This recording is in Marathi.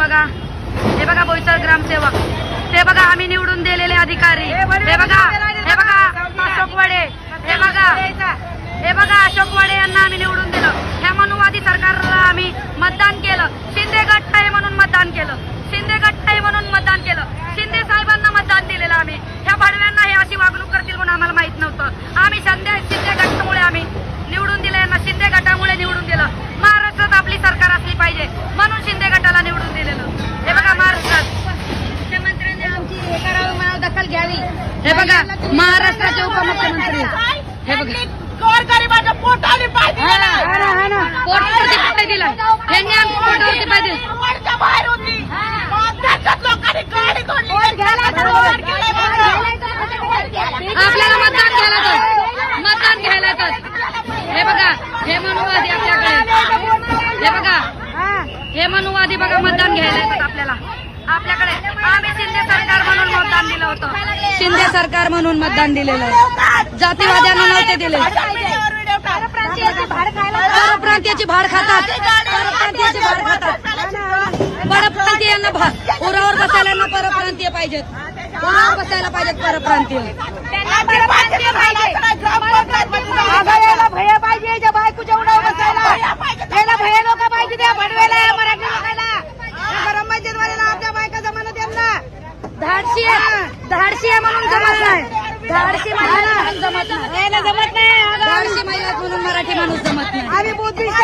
बघा, हे बघा बोईसर ग्रामसेवक, ते बघा आम्ही निवडून दिलेले अधिकारी, हे बघा अशोक वडे, हे बघा अशोक वडे यांना आम्ही निवडून दिलं. ह्या मनुवादी सरकारला आम्ही मतदान केलं. शिंदे गट आहे म्हणून मतदान केलं, शिंदे गट आहे म्हणून मतदान केलं. शिंदे साहेबांना मतदान दिलेलं आम्ही. ह्या भडव्यांना हे अशी वागणूक करतील म्हणून आम्हाला माहित नव्हतं. आम्ही शिंदे गटामुळे आम्ही निवडून दिलं यांना, शिंदे गटामुळे निवडून दिलं. महाराष्ट्रात आपली सरकार असली पाहिजे म्हणून शिंदे गटाला निवडून दिलेलं. हे बघा महाराष्ट्रात मुख्यमंत्र्यांनी आमची हे करावं, मला दखल घ्यावी. हे बघा महाराष्ट्राचे उपमुख्यमंत्री, हे बघा गोरगरिबाच्या पोटाने पाहिजे पोटावरती पाय दिला, यांनी आमच्या पोटावरती पाय दिला. वरच्या बाहेर होती, त्याच्यात लोकांनी गाडी कोणली आपल्याला मतदान घ्यायला तर, मतदान घ्यायला तर. हे बघा हे मनुवादी आपल्याकडे, हे बघा हे मनुवादी बघा मतदान घ्यायला येतात आपल्याकडे. आम्ही शिंदे सरकार म्हणून मतदान दिलं होतं, शिंदे सरकार म्हणून मतदान दिलेलं. जातीवाद्यांना नव्हते दिले. परप्रांतीयाची भाड खातात, परप्रांतीयाची भाड खातात. परप्रांतीयांना उरावर बसायला परप्रांतीय पाहिजेत, उरावर बसायला पाहिजेत परप्रांतीय. याला भया पाहिजे, ज्या बायकोच्या उडावर बसायला याला भया लोक पाहिजे, त्या भडवेला मराठी लोकांना ग्रामपंचायतवाल्याला आपल्या बायका जमानत यांना धाडशी आहे म्हणून जमत नाही, धाडशी महिला जमत नाही, धाडशी महिला म्हणून मराठी माणूस जमत नाही. आम्ही बुद्धिस्ट